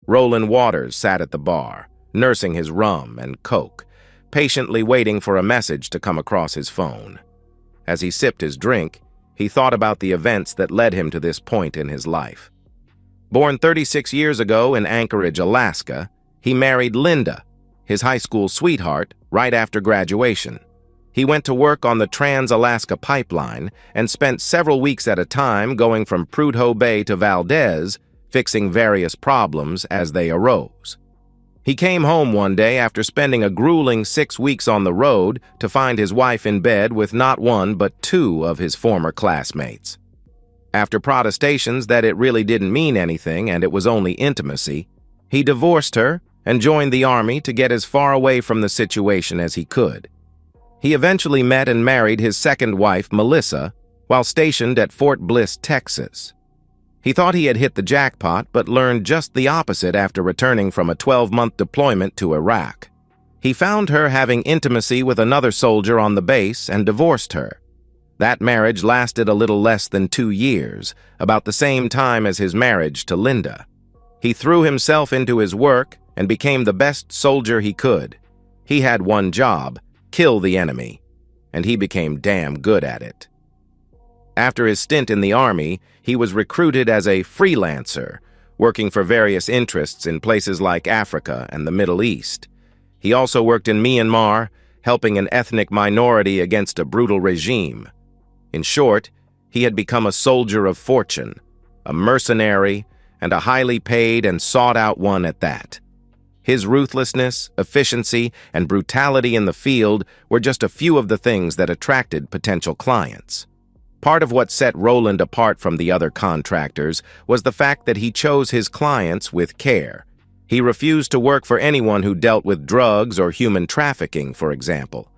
Roland Waters sat at the bar, nursing his rum and coke, patiently waiting for a message to come across his phone. As he sipped his drink, he thought about the events that led him to this point in his life. Born 36 years ago in Anchorage, Alaska, he married Linda, his high school sweetheart, right after graduation. He went to work on the Trans-Alaska Pipeline and spent several weeks at a time going from Prudhoe Bay to Valdez, fixing various problems as they arose. He came home one day after spending a grueling 6 weeks on the road to find his wife in bed with not one but two of his former classmates. After protestations that it really didn't mean anything and it was only intimacy, he divorced her and joined the Army to get as far away from the situation as he could. He eventually met and married his second wife, Melissa, while stationed at Fort Bliss, Texas. He thought he had hit the jackpot, but learned just the opposite after returning from a 12-month deployment to Iraq. He found her having intimacy with another soldier on the base and divorced her. That marriage lasted a little less than 2 years, about the same time as his marriage to Linda. He threw himself into his work and became the best soldier he could. He had one job: kill the enemy, and he became damn good at it. After his stint in the Army, he was recruited as a freelancer, working for various interests in places like Africa and the Middle East. He also worked in Myanmar, helping an ethnic minority against a brutal regime. In short, he had become a soldier of fortune, a mercenary, and a highly paid and sought-out one at that. His ruthlessness, efficiency, and brutality in the field were just a few of the things that attracted potential clients. Part of what set Roland apart from the other contractors was the fact that he chose his clients with care. He refused to work for anyone who dealt with drugs or human trafficking, for example.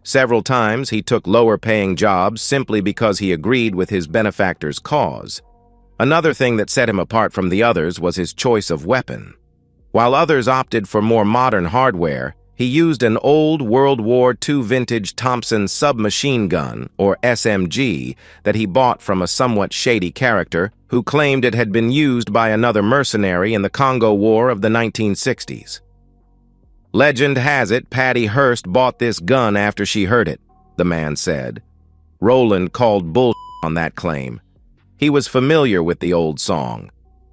Several times he took lower-paying jobs simply because he agreed with his benefactor's cause. Another thing that set him apart from the others was his choice of weapon. While others opted for more modern hardware, he used an old World War II vintage Thompson submachine gun, or SMG, that he bought from a somewhat shady character who claimed it had been used by another mercenary in the Congo War of the 1960s. "Legend has it Patty Hearst bought this gun after she heard it," the man said. Roland called bull on that claim. He was familiar with the old song.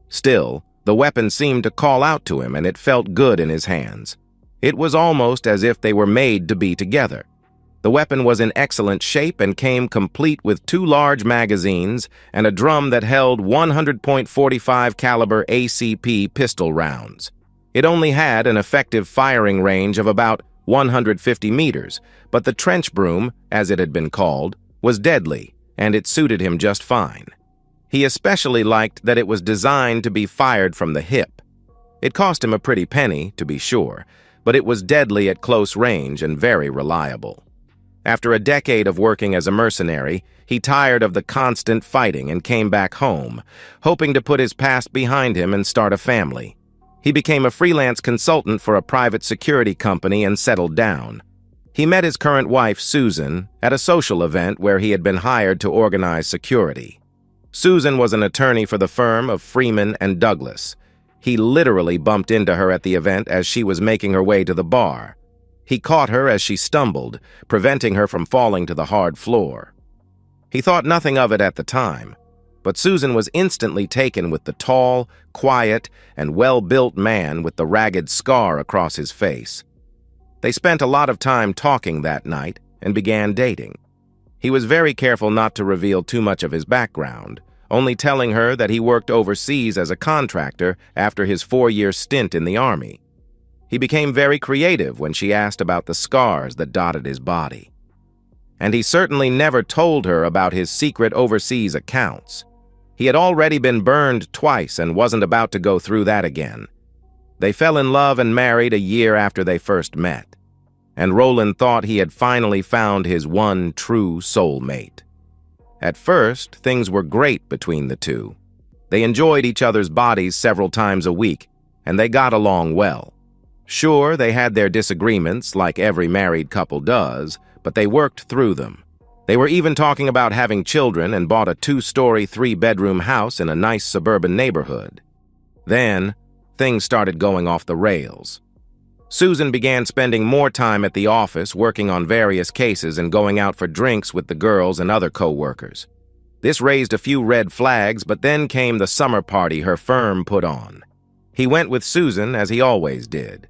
Still, the weapon seemed to call out to him, and it felt good in his hands. It was almost as if they were made to be together. The weapon was in excellent shape and came complete with 2 large magazines and a drum that held 100.45 caliber ACP pistol rounds. It only had an effective firing range of about 150 meters, but the trench broom, as it had been called, was deadly, and it suited him just fine. He especially liked that it was designed to be fired from the hip. It cost him a pretty penny, to be sure, but it was deadly at close range and very reliable. After a decade of working as a mercenary, he tired of the constant fighting and came back home, hoping to put his past behind him and start a family. He became a freelance consultant for a private security company and settled down. He met his current wife, Susan, at a social event where he had been hired to organize security. Susan was an attorney for the firm of Freeman and Douglas. He literally bumped into her at the event as she was making her way to the bar. He caught her as she stumbled, preventing her from falling to the hard floor. He thought nothing of it at the time, but Susan was instantly taken with the tall, quiet, and well-built man with the ragged scar across his face. They spent a lot of time talking that night and began dating. He was very careful not to reveal too much of his background, only telling her that he worked overseas as a contractor after his 4-year stint in the Army. He became very creative when she asked about the scars that dotted his body. And he certainly never told her about his secret overseas accounts. He had already been burned twice and wasn't about to go through that again. They fell in love and married a year after they first met, and Roland thought he had finally found his one true soulmate. At first, things were great between the two. They enjoyed each other's bodies several times a week, and they got along well. Sure, they had their disagreements, like every married couple does, but they worked through them. They were even talking about having children and bought a 2-story, 3-bedroom house in a nice suburban neighborhood. Then, things started going off the rails. Susan began spending more time at the office working on various cases and going out for drinks with the girls and other co-workers. This raised a few red flags, but then came the summer party her firm put on. He went with Susan, as he always did,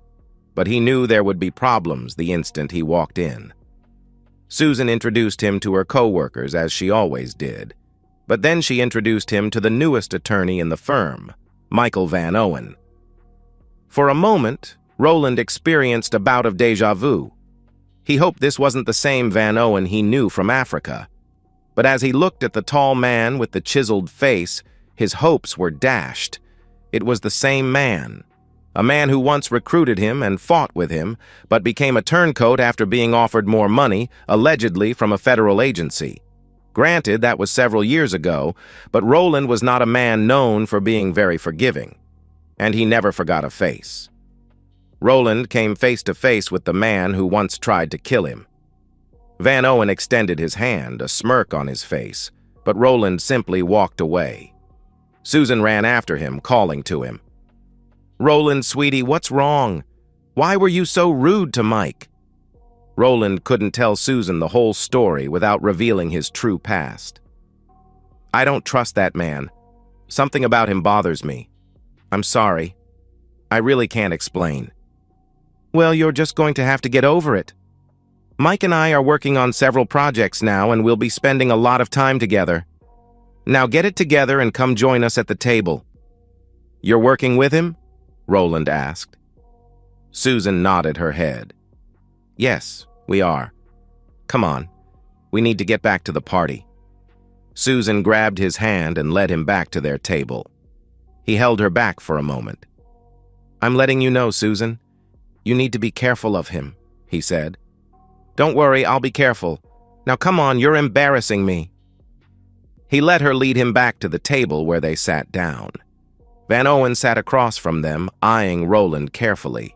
but he knew there would be problems the instant he walked in. Susan introduced him to her co-workers, as she always did, but then she introduced him to the newest attorney in the firm, Michael Van Owen. For a moment, Roland experienced a bout of déjà vu. He hoped this wasn't the same Van Owen he knew from Africa. But as he looked at the tall man with the chiseled face, his hopes were dashed. It was the same man, a man who once recruited him and fought with him, but became a turncoat after being offered more money, allegedly from a federal agency. Granted, that was several years ago, but Roland was not a man known for being very forgiving, and he never forgot a face. Roland came face to face with the man who once tried to kill him. Van Owen extended his hand, a smirk on his face, but Roland simply walked away. Susan ran after him, calling to him. "Roland, sweetie, what's wrong? Why were you so rude to Mike?" Roland couldn't tell Susan the whole story without revealing his true past. "I don't trust that man. Something about him bothers me. I'm sorry. I really can't explain." "Well, you're just going to have to get over it. Mike and I are working on several projects now, and we'll be spending a lot of time together. Now get it together and come join us at the table." "You're working with him?" Roland asked. Susan nodded her head. "Yes, we are. Come on, we need to get back to the party." Susan grabbed his hand and led him back to their table. He held her back for a moment. "I'm letting you know, Susan. You need to be careful of him," he said. "Don't worry, I'll be careful. Now come on, you're embarrassing me." He let her lead him back to the table where they sat down. Van Owen sat across from them, eyeing Roland carefully.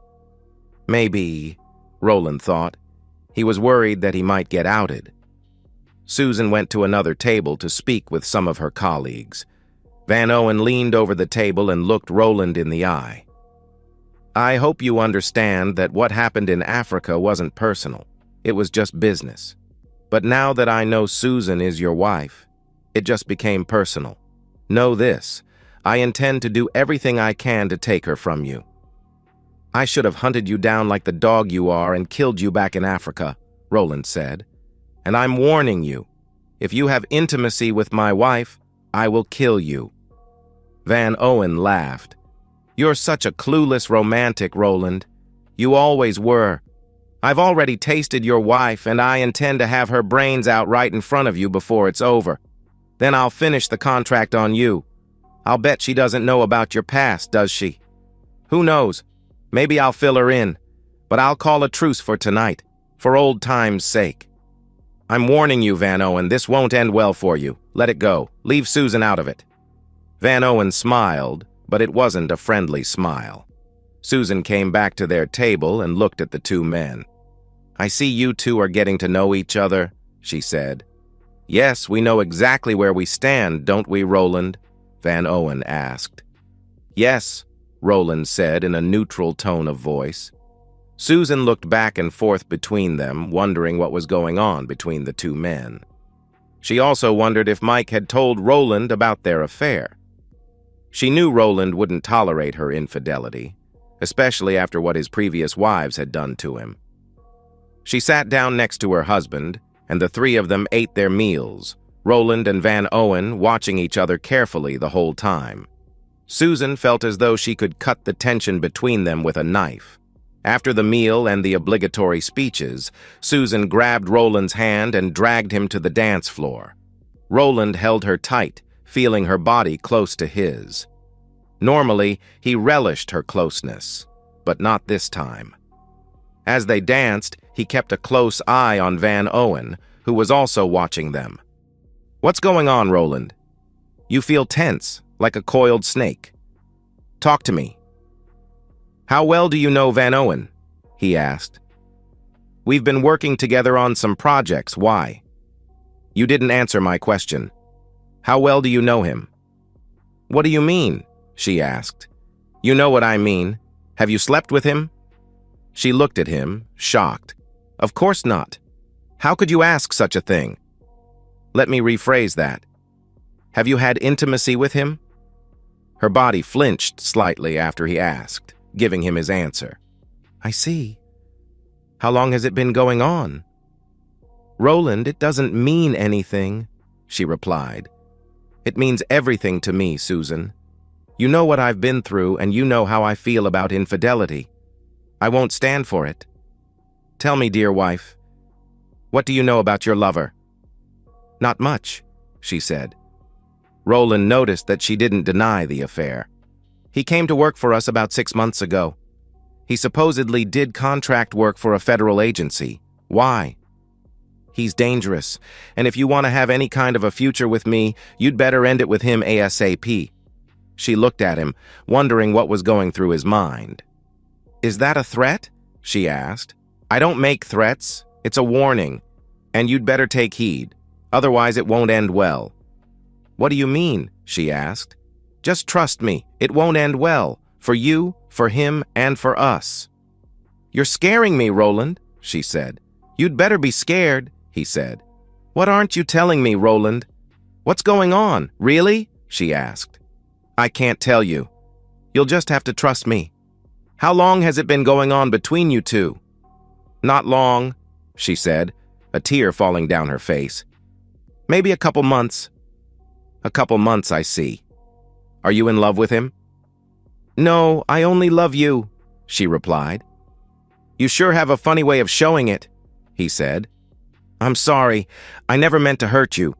Maybe, Roland thought, he was worried that he might get outed. Susan went to another table to speak with some of her colleagues. Van Owen leaned over the table and looked Roland in the eye. "I hope you understand that what happened in Africa wasn't personal. It was just business. But now that I know Susan is your wife, it just became personal. Know this, I intend to do everything I can to take her from you. I should have hunted you down like the dog you are and killed you back in Africa," Roland said. "And I'm warning you, if you have intimacy with my wife, I will kill you." Van Owen laughed. "You're such a clueless romantic, Roland. You always were. I've already tasted your wife, and I intend to have her brains out right in front of you before it's over. Then I'll finish the contract on you. I'll bet she doesn't know about your past, does she? Who knows? Maybe I'll fill her in, but I'll call a truce for tonight, for old time's sake. I'm warning you, Van Owen, this won't end well for you. Let it go. Leave Susan out of it." Van Owen smiled, but it wasn't a friendly smile. Susan came back to their table and looked at the two men. "I see you two are getting to know each other," she said. "Yes, we know exactly where we stand, don't we, Roland?" Van Owen asked. "Yes," Roland said in a neutral tone of voice. Susan looked back and forth between them, wondering what was going on between the two men. She also wondered if Mike had told Roland about their affair. She knew Roland wouldn't tolerate her infidelity, especially after what his previous wives had done to him. She sat down next to her husband, and the three of them ate their meals, Roland and Van Owen watching each other carefully the whole time. Susan felt as though she could cut the tension between them with a knife. After the meal and the obligatory speeches, Susan grabbed Roland's hand and dragged him to the dance floor. Roland held her tight, feeling her body close to his. Normally, he relished her closeness, but not this time. As they danced, he kept a close eye on Van Owen, who was also watching them. "What's going on, Roland? You feel tense, like a coiled snake. Talk to me." "How well do you know Van Owen?" he asked. "We've been working together on some projects. Why?" "You didn't answer my question. How well do you know him?" "What do you mean?" she asked. You know what I mean. Have you slept with him? She looked at him, shocked. Of course not. How could you ask such a thing? Let me rephrase that. Have you had intimacy with him? Her body flinched slightly after he asked, giving him his answer. I see. How long has it been going on? Roland, it doesn't mean anything, she replied. It means everything to me, Susan. You know what I've been through, and you know how I feel about infidelity. I won't stand for it. Tell me, dear wife, what do you know about your lover? Not much, she said. Roland noticed that she didn't deny the affair. He came to work for us about 6 months ago. He supposedly did contract work for a federal agency. Why? He's dangerous, and if you want to have any kind of a future with me, you'd better end it with him ASAP. She looked at him, wondering what was going through his mind. Is that a threat? She asked. I don't make threats. It's a warning, and you'd better take heed. Otherwise, it won't end well. What do you mean? She asked. Just trust me. It won't end well. For you, for him, and for us. You're scaring me, Roland, she said. You'd better be scared, he said. What aren't you telling me, Roland? What's going on? Really? She asked. I can't tell you. You'll just have to trust me. How long has it been going on between you two? Not long, she said, a tear falling down her face. Maybe a couple months. A couple months, I see. Are you in love with him? No, I only love you, she replied. You sure have a funny way of showing it, he said. I'm sorry. I never meant to hurt you.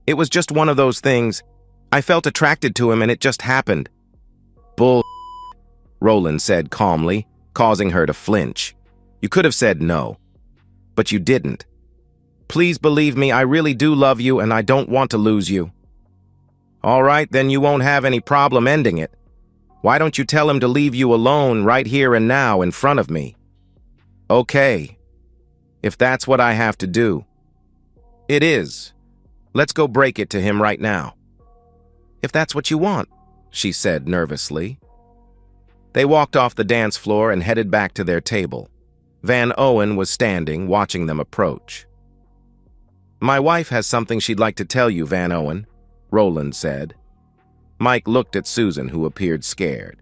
It was just one of those things. I felt attracted to him and it just happened. Bull, Roland said calmly, causing her to flinch. You could have said no, but you didn't. Please believe me, I really do love you and I don't want to lose you. All right, then you won't have any problem ending it. Why don't you tell him to leave you alone right here and now in front of me? Okay, if that's what I have to do. It is. Let's go break it to him right now. If that's what you want, she said nervously. They walked off the dance floor and headed back to their table. Van Owen was standing, watching them approach. My wife has something she'd like to tell you, Van Owen, Roland said. Mike looked at Susan, who appeared scared.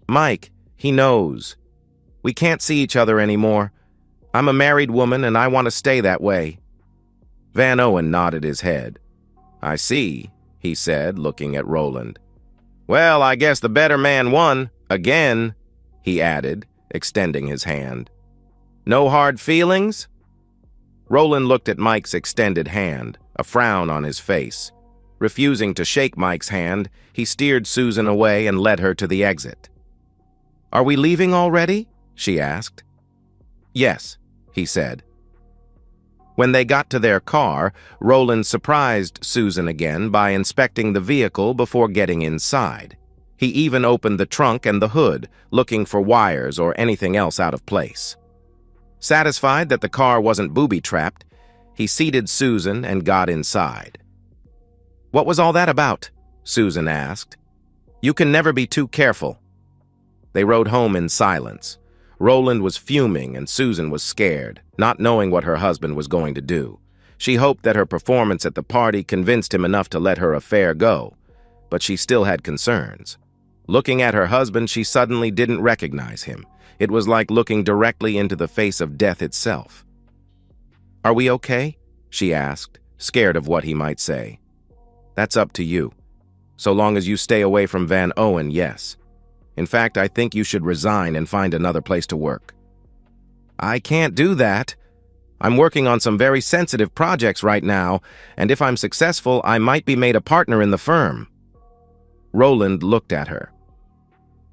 Mike, he knows. We can't see each other anymore. I'm a married woman and I want to stay that way. Van Owen nodded his head. I see, he said, looking at Roland. Well, I guess the better man won, again, he added, extending his hand. No hard feelings? Roland looked at Mike's extended hand, a frown on his face. Refusing to shake Mike's hand, he steered Susan away and led her to the exit. Are we leaving already? She asked. Yes, he said. When they got to their car, Roland surprised Susan again by inspecting the vehicle before getting inside. He even opened the trunk and the hood, looking for wires or anything else out of place. Satisfied that the car wasn't booby-trapped, he seated Susan and got inside. What was all that about? Susan asked. You can never be too careful. They rode home in silence. Roland was fuming and Susan was scared, not knowing what her husband was going to do. She hoped that her performance at the party convinced him enough to let her affair go, but she still had concerns. Looking at her husband, she suddenly didn't recognize him. It was like looking directly into the face of death itself. Are we okay? She asked, scared of what he might say. That's up to you. So long as you stay away from Van Owen, yes. In fact, I think you should resign and find another place to work. I can't do that. I'm working on some very sensitive projects right now, and if I'm successful, I might be made a partner in the firm. Roland looked at her.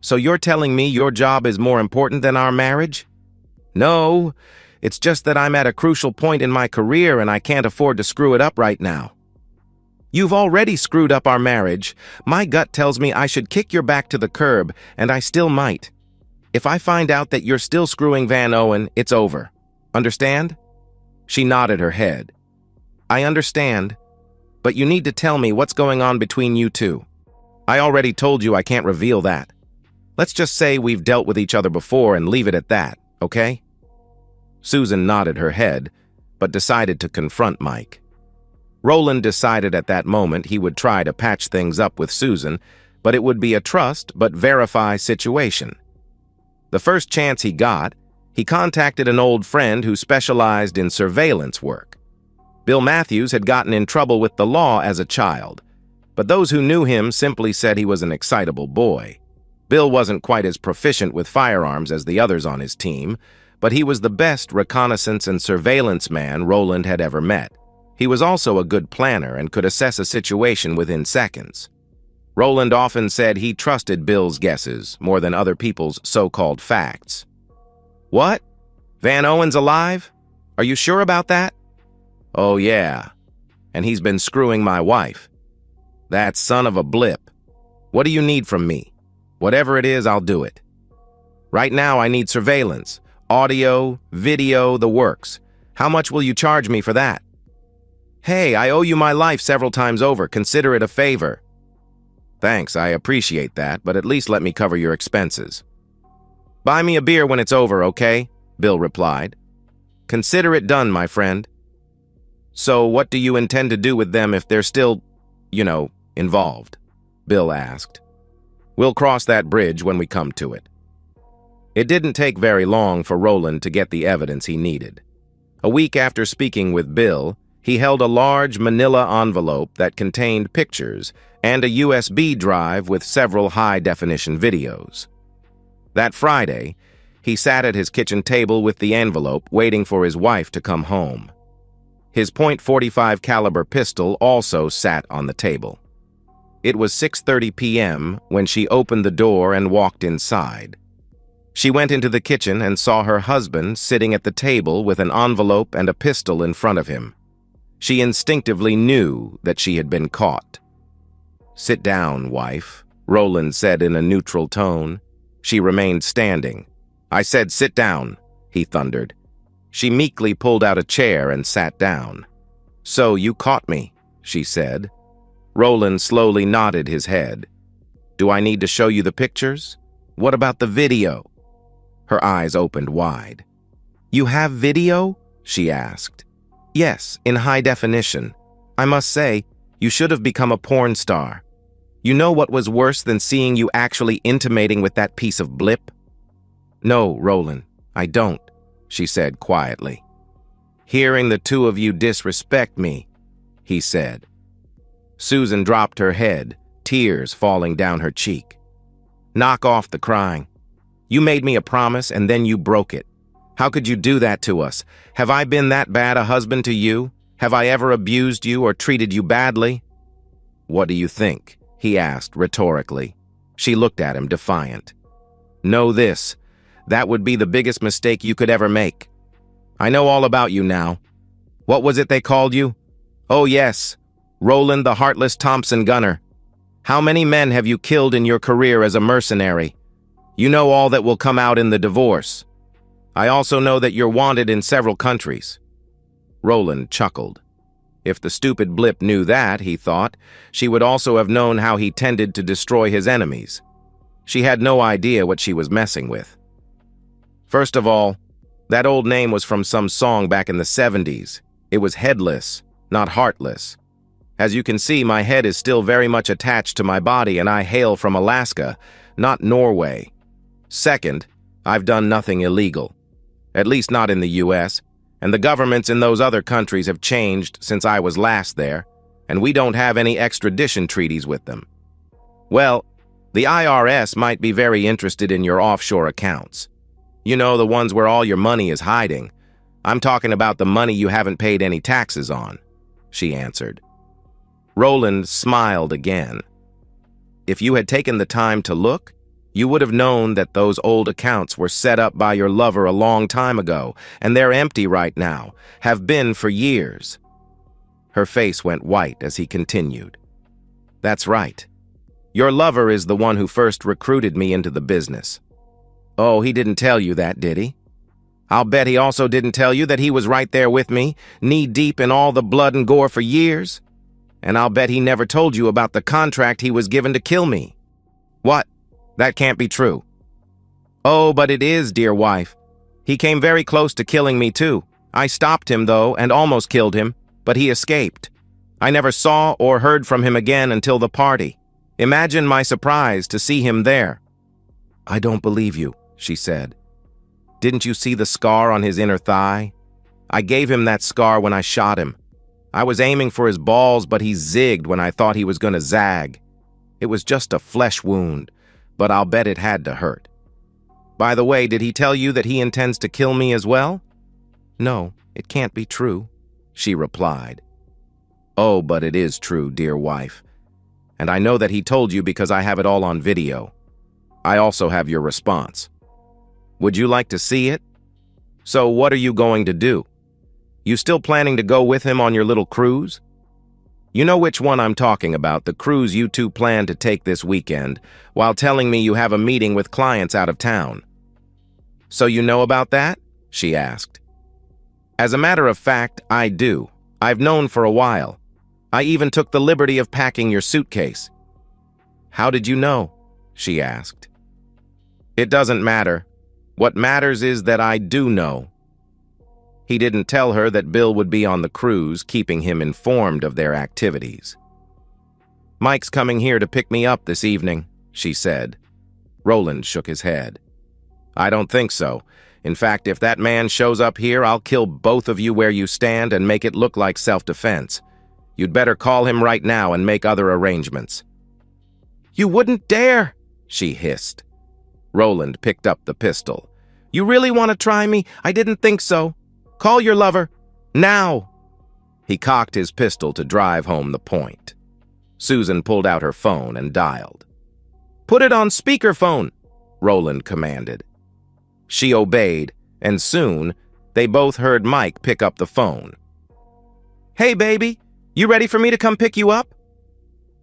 So you're telling me your job is more important than our marriage? No, it's just that I'm at a crucial point in my career and I can't afford to screw it up right now. You've already screwed up our marriage. My gut tells me I should kick your back to the curb, and I still might. If I find out that you're still screwing Van Owen, it's over. Understand? She nodded her head. I understand, but you need to tell me what's going on between you two. I already told you I can't reveal that. Let's just say we've dealt with each other before and leave it at that, okay? Susan nodded her head, but decided to confront Mike. Roland decided at that moment he would try to patch things up with Susan, but it would be a trust but verify situation. The first chance he got, he contacted an old friend who specialized in surveillance work. Bill Matthews had gotten in trouble with the law as a child, but those who knew him simply said he was an excitable boy. Bill wasn't quite as proficient with firearms as the others on his team, but he was the best reconnaissance and surveillance man Roland had ever met. He was also a good planner and could assess a situation within seconds. Roland often said he trusted Bill's guesses more than other people's so-called facts. "What? Van Owen's alive? Are you sure about that?" "Oh, yeah. And he's been screwing my wife. That son of a blip. What do you need from me? Whatever it is, I'll do it. Right now, I need surveillance, audio, video, the works. How much will you charge me for that?" "Hey, I owe you my life several times over. Consider it a favor." "Thanks, I appreciate that, but at least let me cover your expenses." "Buy me a beer when it's over, okay?" Bill replied. "Consider it done, my friend." "So what do you intend to do with them if they're still, involved?" Bill asked. "We'll cross that bridge when we come to it." It didn't take very long for Roland to get the evidence he needed. A week after speaking with Bill, he held a large manila envelope that contained pictures and a USB drive with several high-definition videos. That Friday, he sat at his kitchen table with the envelope, waiting for his wife to come home. His .45 caliber pistol also sat on the table. It was 6:30 p.m. when she opened the door and walked inside. She went into the kitchen and saw her husband sitting at the table with an envelope and a pistol in front of him. She instinctively knew that she had been caught. "Sit down, wife," Roland said in a neutral tone. She remained standing. "I said sit down," he thundered. She meekly pulled out a chair and sat down. "So you caught me," she said. Roland slowly nodded his head. "Do I need to show you the pictures? What about the video?" Her eyes opened wide. "You have video?" she asked. "Yes, in high definition. I must say, you should have become a porn star. You know what was worse than seeing you actually intimating with that piece of blip?" "No, Roland, I don't," she said quietly. "Hearing the two of you disrespect me," he said. Susan dropped her head, tears falling down her cheek. "Knock off the crying. You made me a promise and then you broke it. How could you do that to us? Have I been that bad a husband to you? Have I ever abused you or treated you badly?" "What do you think?" he asked rhetorically. She looked at him defiant. "Know this. That would be the biggest mistake you could ever make. I know all about you now. What was it they called you? Oh yes, Roland the Heartless Thompson Gunner. How many men have you killed in your career as a mercenary? You know all that will come out in the divorce. I also know that you're wanted in several countries." Roland chuckled. If the stupid blip knew that, he thought, she would also have known how he tended to destroy his enemies. She had no idea what she was messing with. First of all, that old name was from some song back in the 70s. It was Headless, not Heartless. As you can see, my head is still very much attached to my body and I hail from Alaska, not Norway. Second, I've done nothing illegal. At least not in the U.S., and the governments in those other countries have changed since I was last there, and we don't have any extradition treaties with them. Well, the IRS might be very interested in your offshore accounts. You know, the ones where all your money is hiding. I'm talking about the money you haven't paid any taxes on," she answered. Roland smiled again. "If you had taken the time to look, you would have known that those old accounts were set up by your lover a long time ago, and they're empty right now, have been for years." Her face went white as he continued. "That's right. Your lover is the one who first recruited me into the business." "Oh, he didn't tell you that, did he?" "I'll bet he also didn't tell you that he was right there with me, knee-deep in all the blood and gore for years. And I'll bet he never told you about the contract he was given to kill me." "What? That can't be true." Oh, but it is, dear wife. He came very close to killing me too. I stopped him, though, and almost killed him, but he escaped. I never saw or heard from him again until the party. Imagine my surprise to see him there. I don't believe you, she said. Didn't you see the scar on his inner thigh? I gave him that scar when I shot him. I was aiming for his balls, but he zigged when I thought he was going to zag. It was just a flesh wound, but I'll bet it had to hurt. By the way, did he tell you that he intends to kill me as well? No, it can't be true, she replied. Oh, but it is true, dear wife. And I know that he told you because I have it all on video. I also have your response. Would you like to see it? So what are you going to do? You still planning to go with him on your little cruise? You know which one I'm talking about, the cruise you two plan to take this weekend, while telling me you have a meeting with clients out of town. So you know about that? She asked. As a matter of fact, I do. I've known for a while. I even took the liberty of packing your suitcase. How did you know? She asked. It doesn't matter. What matters is that I do know. He didn't tell her that Bill would be on the cruise, keeping him informed of their activities. Mike's coming here to pick me up this evening, she said. Roland shook his head. I don't think so. In fact, if that man shows up here, I'll kill both of you where you stand and make it look like self-defense. You'd better call him right now and make other arrangements. You wouldn't dare, she hissed. Roland picked up the pistol. You really want to try me? I didn't think so. Call your lover. Now. He cocked his pistol to drive home the point. Susan pulled out her phone and dialed. Put it on speakerphone, Roland commanded. She obeyed, and soon they both heard Mike pick up the phone. Hey, baby, you ready for me to come pick you up?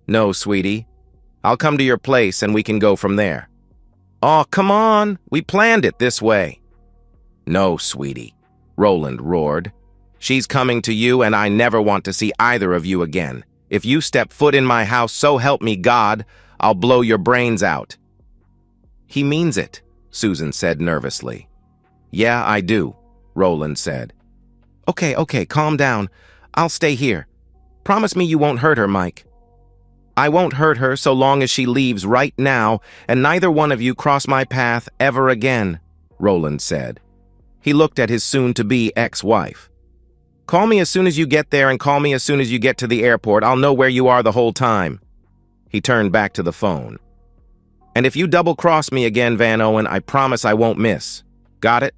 No, sweetie. I'll come to your place and we can go from there. Oh, come on. We planned it this way. No, sweetie, Roland roared. She's coming to you and I never want to see either of you again. If you step foot in my house, so help me God, I'll blow your brains out. He means it, Susan said nervously. Yeah, I do, Roland said. Okay, calm down. I'll stay here. Promise me you won't hurt her, Mike. I won't hurt her so long as she leaves right now, and neither one of you cross my path ever again, Roland said. He looked at his soon-to-be ex-wife. Call me as soon as you get there and call me as soon as you get to the airport. I'll know where you are the whole time. He turned back to the phone. And if you double-cross me again, Van Owen, I promise I won't miss. Got it?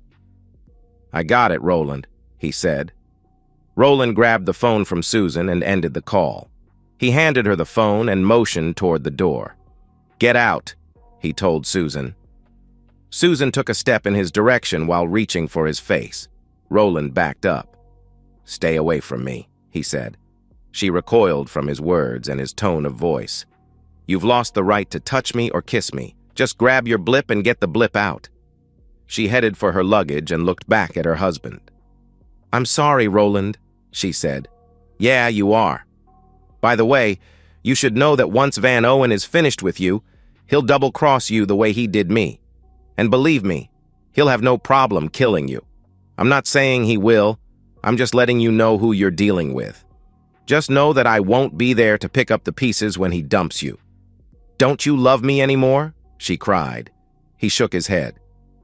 I got it, Roland, he said. Roland grabbed the phone from Susan and ended the call. He handed her the phone and motioned toward the door. Get out, he told Susan. Susan took a step in his direction while reaching for his face. Roland backed up. Stay away from me, he said. She recoiled from his words and his tone of voice. You've lost the right to touch me or kiss me. Just grab your blip and get the blip out. She headed for her luggage and looked back at her husband. I'm sorry, Roland, she said. Yeah, you are. By the way, you should know that once Van Owen is finished with you, he'll double-cross you the way he did me. And believe me, he'll have no problem killing you. I'm not saying he will. I'm just letting you know who you're dealing with. Just know that I won't be there to pick up the pieces when he dumps you. Don't you love me anymore? She cried. He shook his head.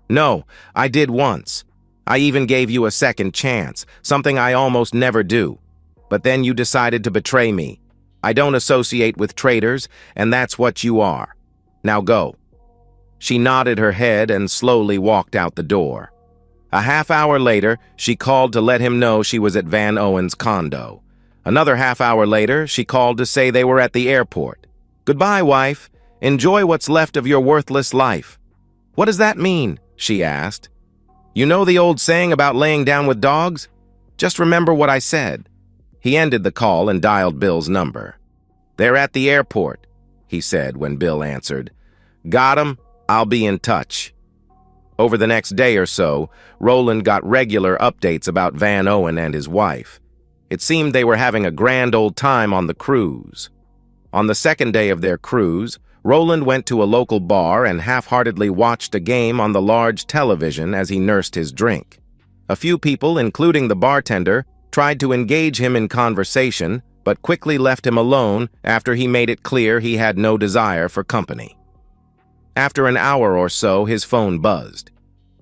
No, I did once. I even gave you a second chance, something I almost never do. But then you decided to betray me. I don't associate with traitors, and that's what you are. Now go. She nodded her head and slowly walked out the door. A half-hour later, she called to let him know she was at Van Owen's condo. Another half-hour later, she called to say they were at the airport. Goodbye, wife. Enjoy what's left of your worthless life. What does that mean? She asked. You know the old saying about laying down with dogs? Just remember what I said. He ended the call and dialed Bill's number. They're at the airport, he said when Bill answered. Got 'em. I'll be in touch. Over the next day or so, Roland got regular updates about Van Owen and his wife. It seemed they were having a grand old time on the cruise. On the second day of their cruise, Roland went to a local bar and half-heartedly watched a game on the large television as he nursed his drink. A few people, including the bartender, tried to engage him in conversation, but quickly left him alone after he made it clear he had no desire for company. After an hour or so, his phone buzzed.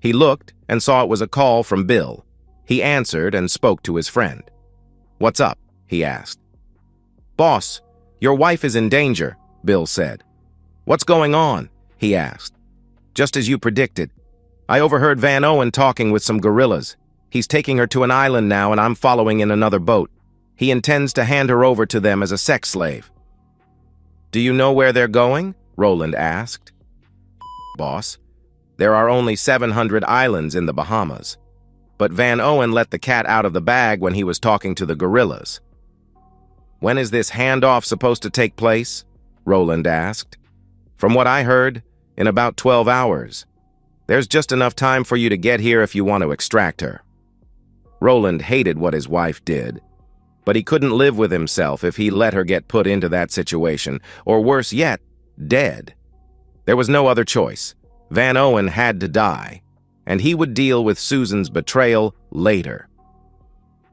He looked and saw it was a call from Bill. He answered and spoke to his friend. "What's up?" he asked. "Boss, your wife is in danger," Bill said. "What's going on?" he asked. "Just as you predicted. I overheard Van Owen talking with some guerrillas. He's taking her to an island now and I'm following in another boat. He intends to hand her over to them as a sex slave." "Do you know where they're going?" Roland asked. "Boss, there are only 700 islands in the Bahamas. But Van Owen let the cat out of the bag when he was talking to the guerrillas." "When is this handoff supposed to take place?" Roland asked. "From what I heard, in about 12 hours. There's just enough time for you to get here if you want to extract her." Roland hated what his wife did, but he couldn't live with himself if he let her get put into that situation, or worse yet, dead. There was no other choice. Van Owen had to die, and he would deal with Susan's betrayal later.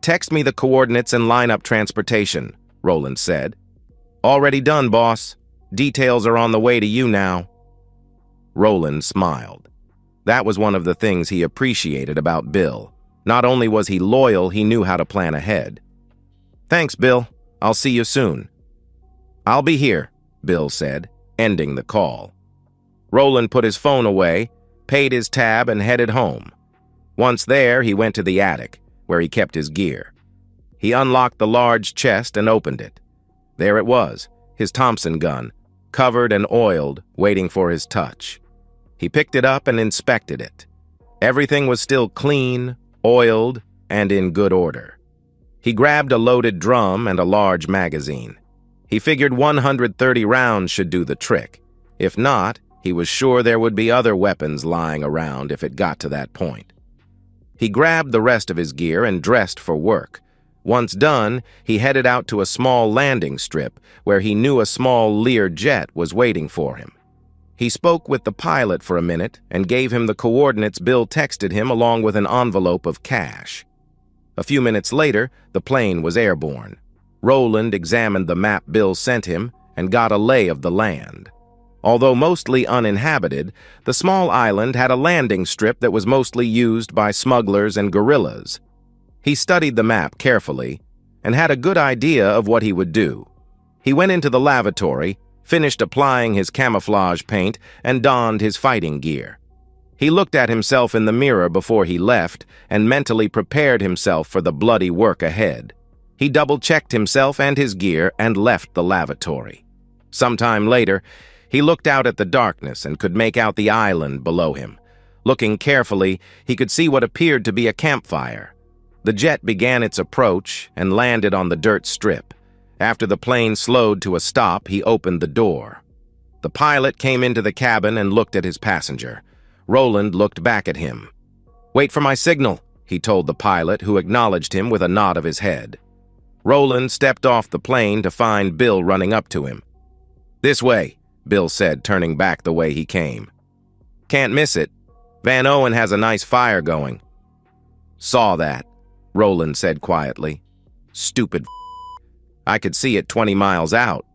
"Text me the coordinates and line up transportation," Roland said. "Already done, boss. Details are on the way to you now." Roland smiled. That was one of the things he appreciated about Bill. Not only was he loyal, he knew how to plan ahead. "Thanks, Bill. I'll see you soon." "I'll be here," Bill said, ending the call. Roland put his phone away, paid his tab, and headed home. Once there, he went to the attic, where he kept his gear. He unlocked the large chest and opened it. There it was, his Thompson gun, covered and oiled, waiting for his touch. He picked it up and inspected it. Everything was still clean, oiled, and in good order. He grabbed a loaded drum and a large magazine. He figured 130 rounds should do the trick. If not, he was sure there would be other weapons lying around if it got to that point. He grabbed the rest of his gear and dressed for work. Once done, he headed out to a small landing strip where he knew a small Lear jet was waiting for him. He spoke with the pilot for a minute and gave him the coordinates Bill texted him along with an envelope of cash. A few minutes later, the plane was airborne. Roland examined the map Bill sent him and got a lay of the land. Although mostly uninhabited, the small island had a landing strip that was mostly used by smugglers and guerrillas. He studied the map carefully and had a good idea of what he would do. He went into the lavatory, finished applying his camouflage paint, and donned his fighting gear. He looked at himself in the mirror before he left and mentally prepared himself for the bloody work ahead. He double-checked himself and his gear and left the lavatory. Sometime later, he looked out at the darkness and could make out the island below him. Looking carefully, he could see what appeared to be a campfire. The jet began its approach and landed on the dirt strip. After the plane slowed to a stop, he opened the door. The pilot came into the cabin and looked at his passenger. Roland looked back at him. "Wait for my signal," he told the pilot, who acknowledged him with a nod of his head. Roland stepped off the plane to find Bill running up to him. "This way," Bill said, turning back the way he came. "Can't miss it. Van Owen has a nice fire going." "Saw that," Roland said quietly. "Stupid f***. I could see it 20 miles out."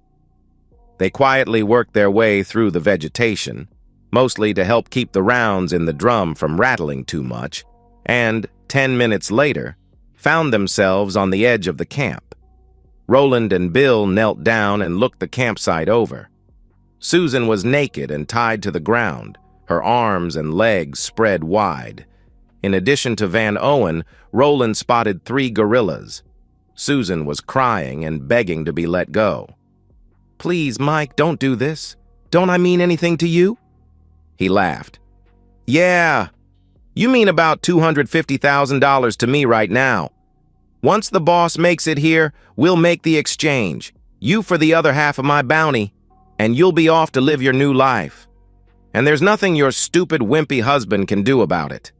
They quietly worked their way through the vegetation, mostly to help keep the rounds in the drum from rattling too much, and 10 minutes later, found themselves on the edge of the camp. Roland and Bill knelt down and looked the campsite over. Susan was naked and tied to the ground, her arms and legs spread wide. In addition to Van Owen, Roland spotted 3 guerrillas. Susan was crying and begging to be let go. "Please, Mike, don't do this. Don't I mean anything to you?" He laughed. "Yeah, you mean about $250,000 to me right now. Once the boss makes it here, we'll make the exchange. You for the other half of my bounty, and you'll be off to live your new life. And there's nothing your stupid, wimpy husband can do about it."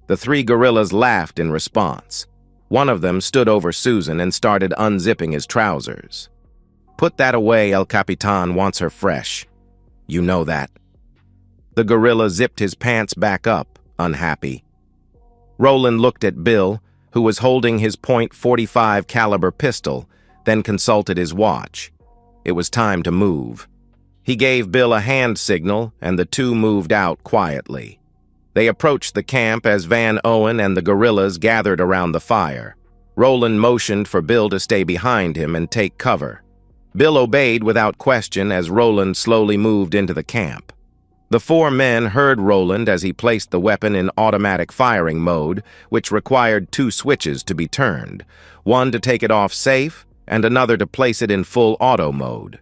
The 3 guerrillas laughed in response. One of them stood over Susan and started unzipping his trousers. "Put that away, El Capitan wants her fresh." You know that." The gorilla zipped his pants back up, unhappy. Roland looked at Bill, who was holding his .45 caliber pistol, then consulted his watch. It was time to move. He gave Bill a hand signal, and the two moved out quietly. They approached the camp as Van Owen and the gorillas gathered around the fire. Roland motioned for Bill to stay behind him and take cover. Bill obeyed without question as Roland slowly moved into the camp. The four men heard Roland as he placed the weapon in automatic firing mode, which required two switches to be turned, one to take it off safe and another to place it in full auto mode.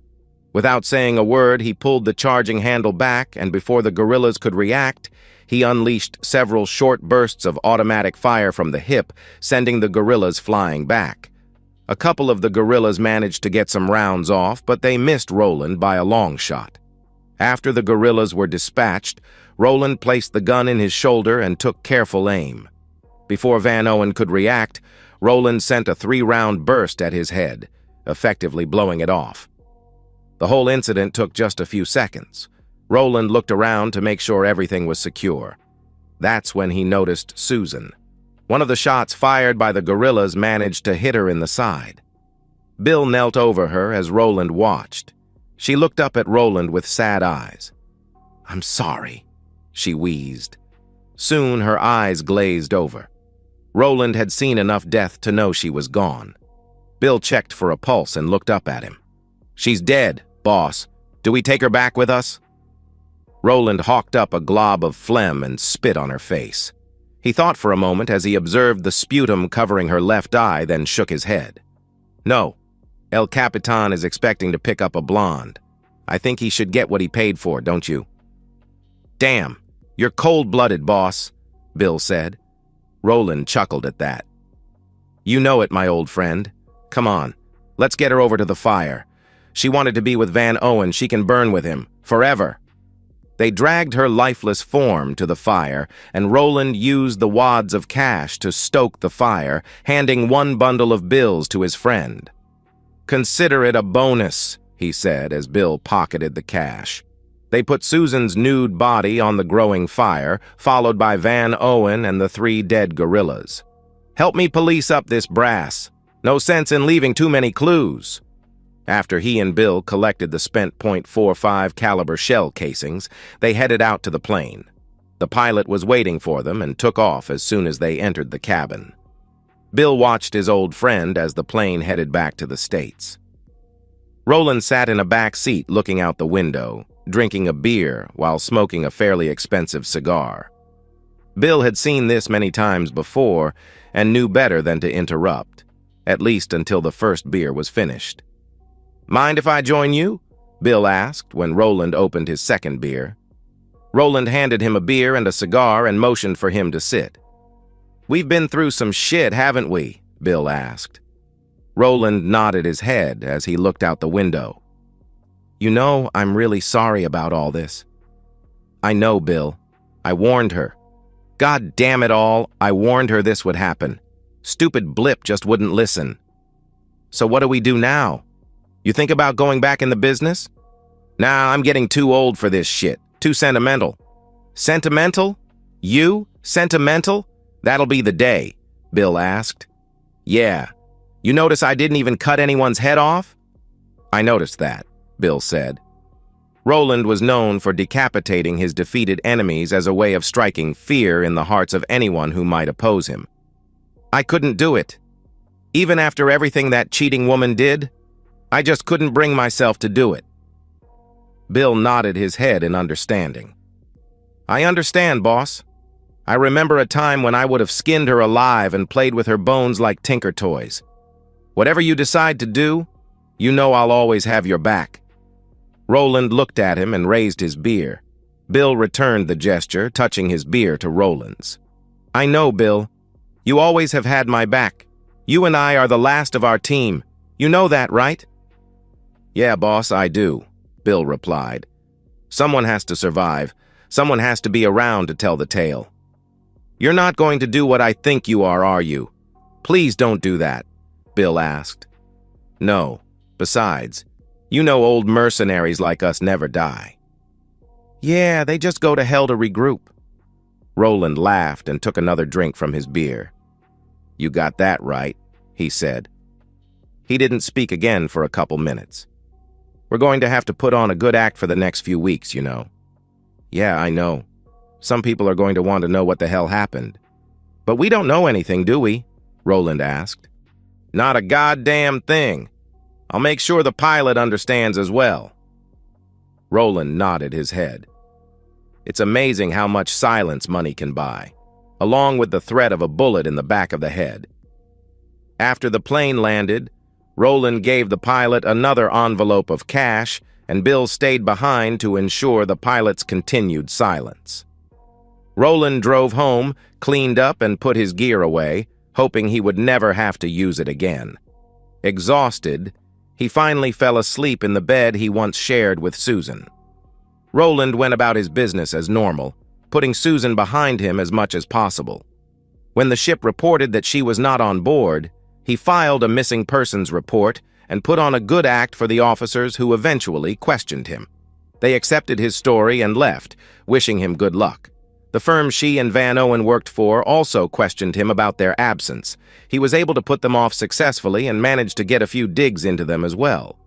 Without saying a word, he pulled the charging handle back, and before the gorillas could react, he unleashed several short bursts of automatic fire from the hip, sending the gorillas flying back. A couple of the gorillas managed to get some rounds off, but they missed Roland by a long shot. After the gorillas were dispatched, Roland placed the gun in his shoulder and took careful aim. Before Van Owen could react, Roland sent a 3-round burst at his head, effectively blowing it off. The whole incident took just a few seconds. Roland looked around to make sure everything was secure. That's when he noticed Susan. One of the shots fired by the gorillas managed to hit her in the side. Bill knelt over her as Roland watched. She looked up at Roland with sad eyes. "I'm sorry," she wheezed. Soon her eyes glazed over. Roland had seen enough death to know she was gone. Bill checked for a pulse and looked up at him. "She's dead, boss. Do we take her back with us?" Roland hawked up a glob of phlegm and spit on her face. He thought for a moment as he observed the sputum covering her left eye, then shook his head. "No. El Capitan is expecting to pick up a blonde. I think he should get what he paid for, don't you?" "Damn, you're cold-blooded, boss," Bill said. Roland chuckled at that. "You know it, my old friend. Come on, let's get her over to the fire. She wanted to be with Van Owen. She can burn with him, forever." They dragged her lifeless form to the fire, and Roland used the wads of cash to stoke the fire, handing one bundle of bills to his friend. "Consider it a bonus," he said as Bill pocketed the cash. They put Susan's nude body on the growing fire, followed by Van Owen and the 3 dead gorillas. "Help me police up this brass. No sense in leaving too many clues." After he and Bill collected the spent .45 caliber shell casings, they headed out to the plane. The pilot was waiting for them and took off as soon as they entered the cabin. Bill watched his old friend as the plane headed back to the States. Roland sat in a back seat looking out the window, drinking a beer while smoking a fairly expensive cigar. Bill had seen this many times before and knew better than to interrupt, at least until the first beer was finished. "Mind if I join you?" Bill asked when Roland opened his second beer. Roland handed him a beer and a cigar and motioned for him to sit. "We've been through some shit, haven't we?" Bill asked. Roland nodded his head as he looked out the window. "You know, I'm really sorry about all this." "I know, Bill. I warned her. God damn it all, I warned her this would happen. Stupid blip just wouldn't listen." "So what do we do now? You think about going back in the business?" "Nah, I'm getting too old for this shit. Too sentimental." "Sentimental? You? Sentimental? That'll be the day," Bill asked. "Yeah. You notice I didn't even cut anyone's head off?" "I noticed that," Bill said. Roland was known for decapitating his defeated enemies as a way of striking fear in the hearts of anyone who might oppose him. "I couldn't do it. Even after everything that cheating woman did, I just couldn't bring myself to do it." Bill nodded his head in understanding. "I understand, boss. I remember a time when I would have skinned her alive and played with her bones like Tinker Toys. Whatever you decide to do, you know I'll always have your back." Roland looked at him and raised his beer. Bill returned the gesture, touching his beer to Roland's. "I know, Bill. You always have had my back. You and I are the last of our team. You know that, right?" "Yeah, boss, I do," Bill replied. "Someone has to survive. Someone has to be around to tell the tale." "You're not going to do what I think you are you? Please don't do that," Bill asked. "No. Besides, you know old mercenaries like us never die." Yeah, they just go to hell to regroup. Roland laughed and took another drink from his beer. You got that right, he said. He didn't speak again for a couple minutes. We're going to have to put on a good act for the next few weeks, you know. Yeah, I know. Some people are going to want to know what the hell happened. But we don't know anything, do we? Roland asked. Not a goddamn thing. I'll make sure the pilot understands as well. Roland nodded his head. It's amazing how much silence money can buy, along with the threat of a bullet in the back of the head. After the plane landed, Roland gave the pilot another envelope of cash, and Bill stayed behind to ensure the pilot's continued silence. Roland drove home, cleaned up, and put his gear away, hoping he would never have to use it again. Exhausted, he finally fell asleep in the bed he once shared with Susan. Roland went about his business as normal, putting Susan behind him as much as possible. When the ship reported that she was not on board, he filed a missing persons report and put on a good act for the officers who eventually questioned him. They accepted his story and left, wishing him good luck. The firm she and Van Owen worked for also questioned him about their absence. He was able to put them off successfully and managed to get a few digs into them as well.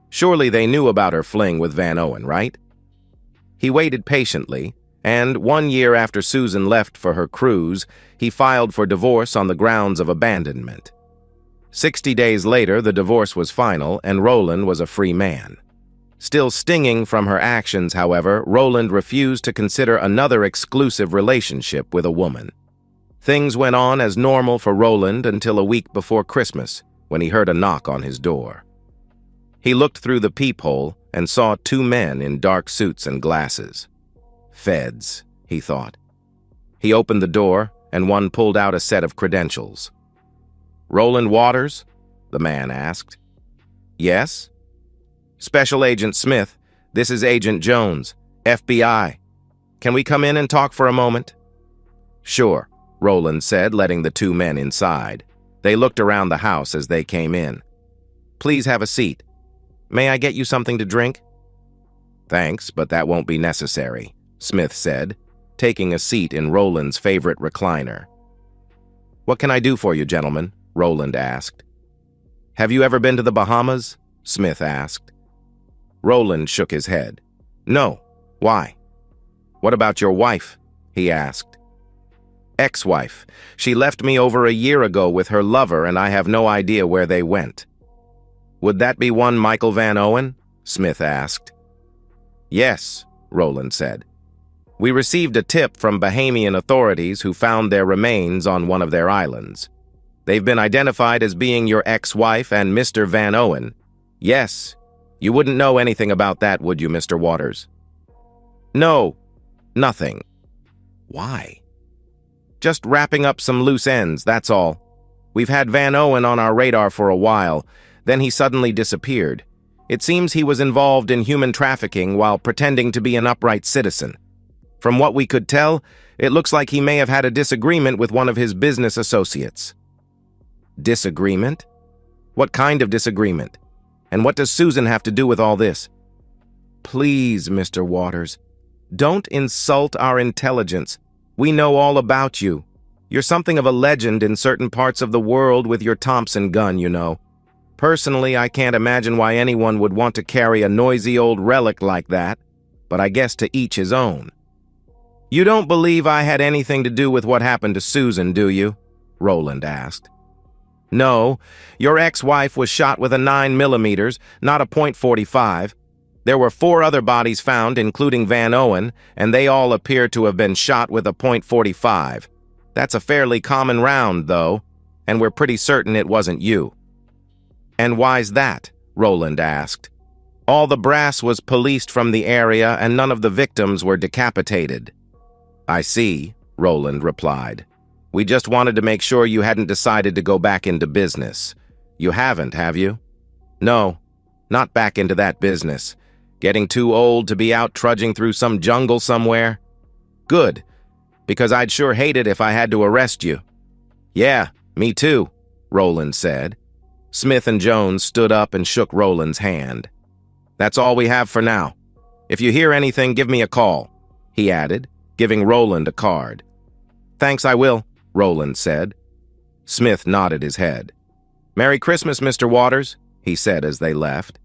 Surely they knew about her fling with Van Owen, right? He waited patiently, and 1 year after Susan left for her cruise, he filed for divorce on the grounds of abandonment. 60 days later, the divorce was final, and Roland was a free man. Still stinging from her actions, however, Roland refused to consider another exclusive relationship with a woman. Things went on as normal for Roland until a week before Christmas, when he heard a knock on his door. He looked through the peephole and saw 2 men in dark suits and glasses. Feds, he thought. He opened the door, and one pulled out a set of credentials. Roland Waters? The man asked. Yes? Special Agent Smith, this is Agent Jones, FBI. Can we come in and talk for a moment? Sure, Roland said, letting the 2 men inside. They looked around the house as they came in. Please have a seat. May I get you something to drink? Thanks, but that won't be necessary, Smith said, taking a seat in Roland's favorite recliner. What can I do for you, gentlemen? Roland asked. Have you ever been to the Bahamas? Smith asked. Roland shook his head. No. Why? What about your wife? He asked. Ex-wife. She left me over a year ago with her lover, and I have no idea where they went. Would that be one Michael Van Owen? Smith asked. Yes, Roland said. We received a tip from Bahamian authorities who found their remains on one of their islands. They've been identified as being your ex-wife and Mr. Van Owen. Yes. You wouldn't know anything about that, would you, Mr. Waters? No. Nothing. Why? Just wrapping up some loose ends, that's all. We've had Van Owen on our radar for a while. Then he suddenly disappeared. It seems he was involved in human trafficking while pretending to be an upright citizen. From what we could tell, it looks like he may have had a disagreement with one of his business associates. Disagreement? What kind of disagreement? And what does Susan have to do with all this? Please, Mr. Waters, don't insult our intelligence. We know all about you. You're something of a legend in certain parts of the world with your Thompson gun, you know. Personally, I can't imagine why anyone would want to carry a noisy old relic like that, but I guess to each his own. You don't believe I had anything to do with what happened to Susan, do you? Roland asked. No, your ex-wife was shot with a 9mm, not a .45. There were 4 other bodies found, including Van Owen, and they all appear to have been shot with a .45. That's a fairly common round, though, and we're pretty certain it wasn't you. And why's that? Roland asked. All the brass was policed from the area, and none of the victims were decapitated. I see, Roland replied. We just wanted to make sure you hadn't decided to go back into business. You haven't, have you? No, not back into that business. Getting too old to be out trudging through some jungle somewhere? Good, because I'd sure hate it if I had to arrest you. Yeah, me too, Roland said. Smith and Jones stood up and shook Roland's hand. That's all we have for now. If you hear anything, give me a call," he added, giving Roland a card. "Thanks, I will," Roland said. Smith nodded his head. "Merry Christmas, Mr. Waters," he said as they left.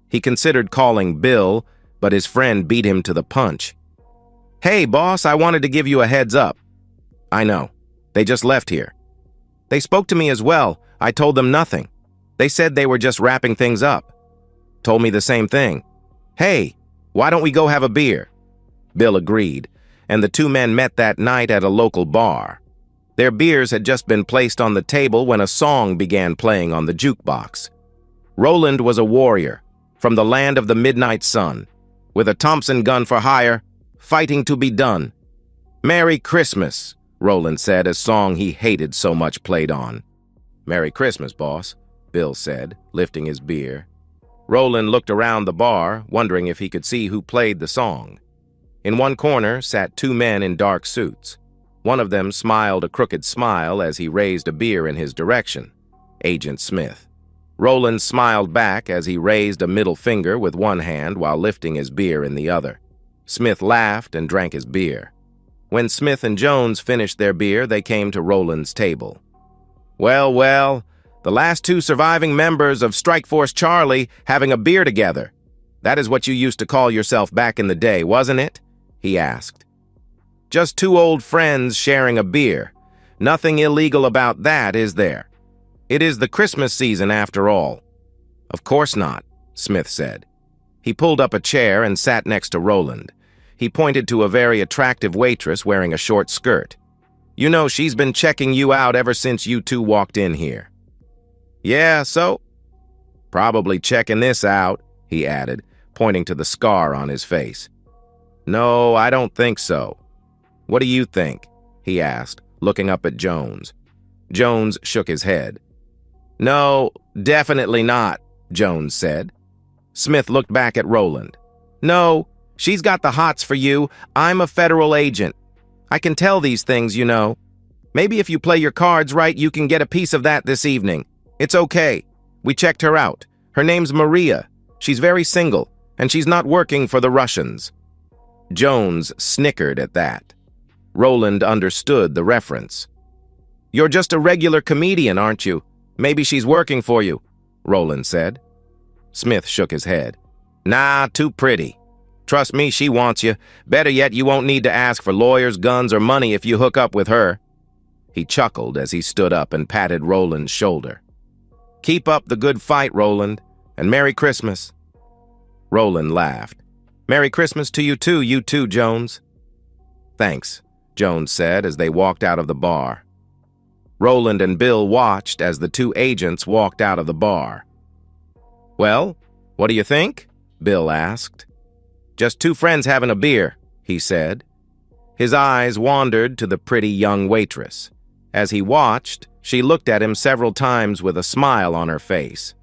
He considered calling Bill, but his friend beat him to the punch. "Hey, boss, I wanted to give you a heads up." "I know. They just left here." "They spoke to me as well. I told them nothing. They said they were just wrapping things up." "Told me the same thing." "Hey, why don't we go have a beer?" Bill agreed, and the two men met that night at a local bar. Their beers had just been placed on the table when a song began playing on the jukebox. Roland was a warrior from the land of the midnight sun, with a Thompson gun for hire, fighting to be done. "Merry Christmas," Roland said as song he hated so much played on. "Merry Christmas, boss," Bill said, lifting his beer. Roland looked around the bar, wondering if he could see who played the song. In one corner sat two men in dark suits. One of them smiled a crooked smile as he raised a beer in his direction. Agent Smith. Roland smiled back as he raised a middle finger with one hand while lifting his beer in the other. Smith laughed and drank his beer. When Smith and Jones finished their beer, they came to Roland's table. "Well, well, the last two surviving members of Strike Force Charlie having a beer together. That is what you used to call yourself back in the day, wasn't it?" he asked. "Just two old friends sharing a beer. Nothing illegal about that, is there? It is the Christmas season after all." "Of course not," Smith said. He pulled up a chair and sat next to Roland. He pointed to a very attractive waitress wearing a short skirt. "You know, she's been checking you out ever since you two walked in here." "Yeah, so?" "Probably checking this out," he added, pointing to the scar on his face. "No, I don't think so." "What do you think?" he asked, looking up at Jones. Jones shook his head. "No, definitely not," Jones said. Smith looked back at Roland. "No, she's got the hots for you. I'm a federal agent. I can tell these things, you know. Maybe if you play your cards right, you can get a piece of that this evening. It's okay. We checked her out. Her name's Maria. She's very single, and she's not working for the Russians." Jones snickered at that. Roland understood the reference. "You're just a regular comedian, aren't you? Maybe she's working for you," Roland said. Smith shook his head. "Nah, too pretty. Trust me, she wants you. Better yet, you won't need to ask for lawyers, guns, or money if you hook up with her." He chuckled as he stood up and patted Roland's shoulder. "Keep up the good fight, Roland, and Merry Christmas." Roland laughed. "Merry Christmas to you too, Jones." "Thanks," Jones said as they walked out of the bar. Roland and Bill watched as the two agents walked out of the bar. "Well, what do you think?" Bill asked. "Just two friends having a beer," he said. His eyes wandered to the pretty young waitress. As he watched, she looked at him several times with a smile on her face.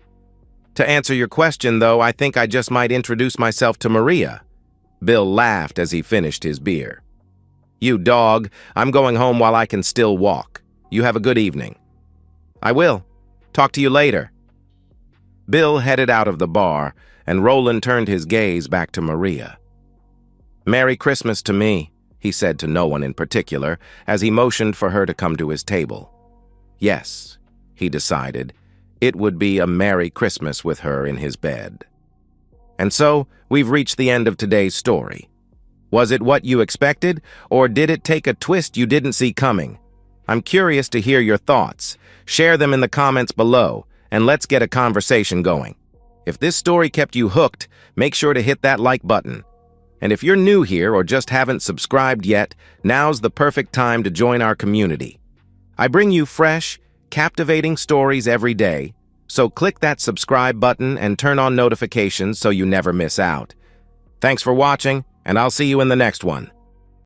"To answer your question, though, I think I just might introduce myself to Maria." Bill laughed as he finished his beer. "You dog, I'm going home while I can still walk. You have a good evening." "I will. Talk to you later." Bill headed out of the bar, and Roland turned his gaze back to Maria. "Merry Christmas to me," he said to no one in particular, as he motioned for her to come to his table. Yes, he decided, it would be a Merry Christmas with her in his bed. And so, we've reached the end of today's story. Was it what you expected, or did it take a twist you didn't see coming? I'm curious to hear your thoughts. Share them in the comments below, and let's get a conversation going. If this story kept you hooked, make sure to hit that like button. And if you're new here or just haven't subscribed yet, now's the perfect time to join our community. I bring you fresh, captivating stories every day, so click that subscribe button and turn on notifications so you never miss out. Thanks for watching, and I'll see you in the next one.